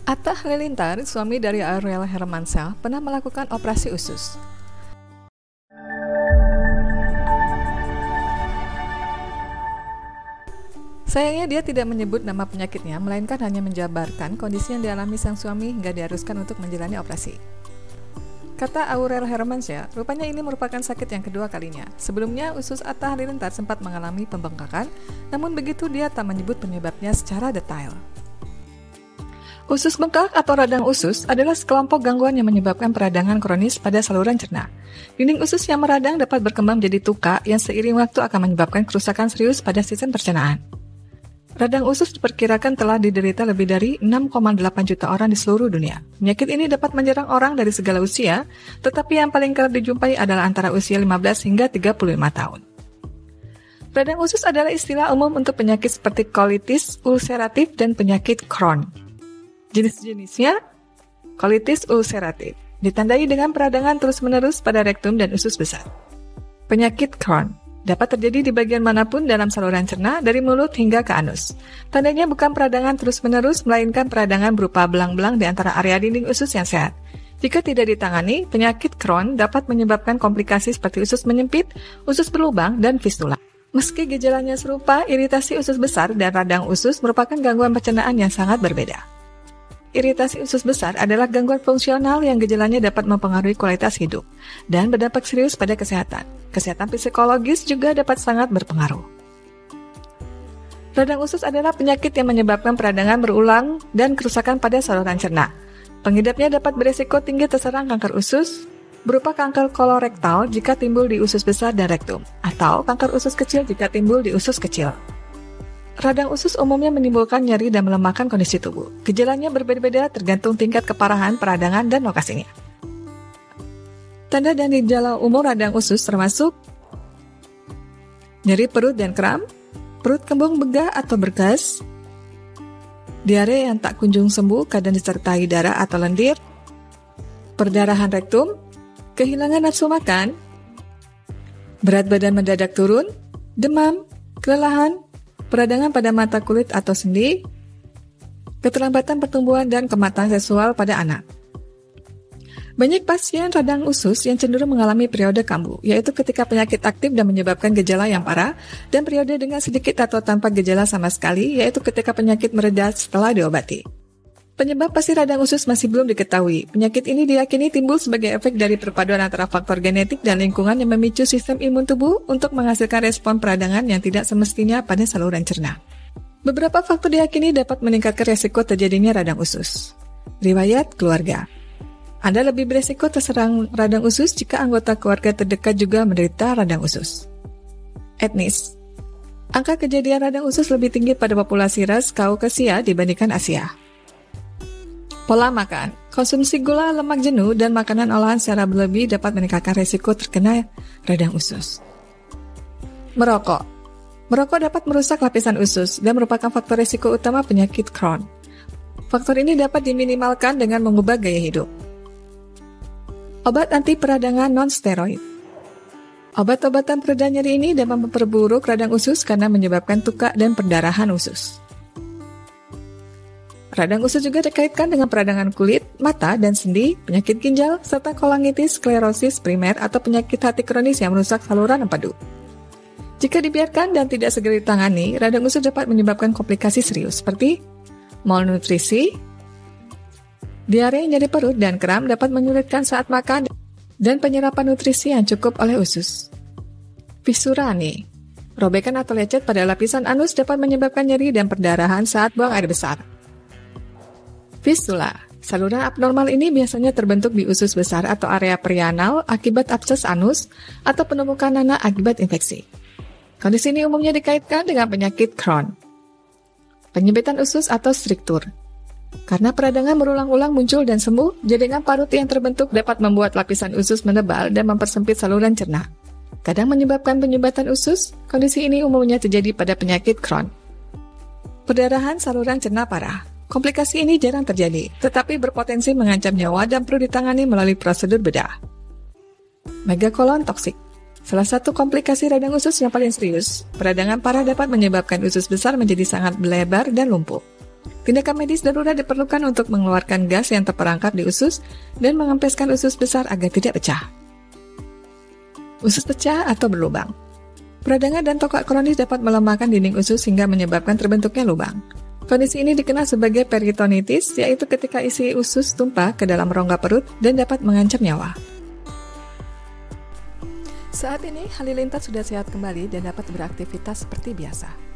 Atta Halilintar, suami dari Aurel Hermansyah, pernah melakukan operasi usus. Sayangnya dia tidak menyebut nama penyakitnya, melainkan hanya menjabarkan kondisi yang dialami sang suami hingga diharuskan untuk menjalani operasi. Kata Aurel Hermansyah, rupanya ini merupakan sakit yang kedua kalinya. Sebelumnya, usus Atta Halilintar sempat mengalami pembengkakan, namun begitu dia tak menyebut penyebabnya secara detail. Usus bengkak atau radang usus adalah sekelompok gangguan yang menyebabkan peradangan kronis pada saluran cerna. Dinding usus yang meradang dapat berkembang menjadi tuka yang seiring waktu akan menyebabkan kerusakan serius pada sistem pencernaan. Radang usus diperkirakan telah diderita lebih dari 6,8 juta orang di seluruh dunia. Penyakit ini dapat menyerang orang dari segala usia, tetapi yang paling kerap dijumpai adalah antara usia 15 hingga 35 tahun. Radang usus adalah istilah umum untuk penyakit seperti kolitis ulseratif dan penyakit Crohn. Jenis-jenisnya, kolitis ulseratif, ditandai dengan peradangan terus-menerus pada rektum dan usus besar. Penyakit Crohn dapat terjadi di bagian manapun dalam saluran cerna, dari mulut hingga ke anus. Tandanya bukan peradangan terus-menerus, melainkan peradangan berupa belang-belang di antara area dinding usus yang sehat. Jika tidak ditangani, penyakit Crohn dapat menyebabkan komplikasi seperti usus menyempit, usus berlubang, dan fistula. Meski gejalanya serupa, iritasi usus besar dan radang usus merupakan gangguan pencernaan yang sangat berbeda. Iritasi usus besar adalah gangguan fungsional yang gejalanya dapat mempengaruhi kualitas hidup dan berdampak serius pada kesehatan. Kesehatan psikologis juga dapat sangat berpengaruh. Radang usus adalah penyakit yang menyebabkan peradangan berulang dan kerusakan pada saluran cerna. Pengidapnya dapat berisiko tinggi terserang kanker usus, berupa kanker kolorektal jika timbul di usus besar dan rektum, atau kanker usus kecil jika timbul di usus kecil. Radang usus umumnya menimbulkan nyeri dan melemahkan kondisi tubuh. Gejalanya berbeda-beda tergantung tingkat keparahan peradangan dan lokasinya. Tanda dan gejala umum radang usus termasuk nyeri perut dan kram, perut kembung begah atau bergas, diare yang tak kunjung sembuh kadang disertai darah atau lendir, perdarahan rektum, kehilangan nafsu makan, berat badan mendadak turun, demam, kelelahan, peradangan pada mata kulit atau sendi, keterlambatan pertumbuhan dan kematangan seksual pada anak. Banyak pasien radang usus yang cenderung mengalami periode kambuh, yaitu ketika penyakit aktif dan menyebabkan gejala yang parah, dan periode dengan sedikit atau tanpa gejala sama sekali, yaitu ketika penyakit mereda setelah diobati. Penyebab pasti radang usus masih belum diketahui. Penyakit ini diyakini timbul sebagai efek dari perpaduan antara faktor genetik dan lingkungan yang memicu sistem imun tubuh untuk menghasilkan respon peradangan yang tidak semestinya pada saluran cerna. Beberapa faktor diyakini dapat meningkatkan resiko terjadinya radang usus. Riwayat keluarga. Anda lebih beresiko terserang radang usus jika anggota keluarga terdekat juga menderita radang usus. Etnis. Angka kejadian radang usus lebih tinggi pada populasi ras Kaukasia dibandingkan Asia. Pola makan. Konsumsi gula, lemak jenuh, dan makanan olahan secara berlebih dapat meningkatkan resiko terkena radang usus. Merokok. Merokok dapat merusak lapisan usus dan merupakan faktor resiko utama penyakit Crohn. Faktor ini dapat diminimalkan dengan mengubah gaya hidup. Obat anti peradangan non-steroid. Obat-obatan pereda nyeri ini dapat memperburuk radang usus karena menyebabkan tuka dan perdarahan usus. Radang usus juga dikaitkan dengan peradangan kulit, mata, dan sendi, penyakit ginjal, serta kolangitis, sklerosis primer, atau penyakit hati kronis yang merusak saluran empedu. Jika dibiarkan dan tidak segera ditangani, radang usus dapat menyebabkan komplikasi serius seperti malnutrisi, diare, nyeri perut, dan kram dapat menyulitkan saat makan dan penyerapan nutrisi yang cukup oleh usus. Fisurani. Robekan atau lecet pada lapisan anus dapat menyebabkan nyeri dan perdarahan saat buang air besar. Fistula. Saluran abnormal ini biasanya terbentuk di usus besar atau area perianal akibat abses anus atau penumpukan nanah akibat infeksi. Kondisi ini umumnya dikaitkan dengan penyakit Crohn. Penyempitan usus atau struktur. Karena peradangan berulang-ulang muncul dan sembuh, jaringan parut yang terbentuk dapat membuat lapisan usus menebal dan mempersempit saluran cerna. Kadang menyebabkan penyumbatan usus, kondisi ini umumnya terjadi pada penyakit Crohn. Perdarahan saluran cerna parah. Komplikasi ini jarang terjadi, tetapi berpotensi mengancam nyawa dan perlu ditangani melalui prosedur bedah. Megakolon toksik. Salah satu komplikasi radang usus yang paling serius, peradangan parah dapat menyebabkan usus besar menjadi sangat melebar dan lumpuh. Tindakan medis darurat diperlukan untuk mengeluarkan gas yang terperangkap di usus dan mengempeskan usus besar agar tidak pecah. Usus pecah atau berlubang. Peradangan dan tokak kronis dapat melemahkan dinding usus hingga menyebabkan terbentuknya lubang. Kondisi ini dikenal sebagai peritonitis, yaitu ketika isi usus tumpah ke dalam rongga perut dan dapat mengancam nyawa. Saat ini, halilintar sudah sehat kembali dan dapat beraktivitas seperti biasa.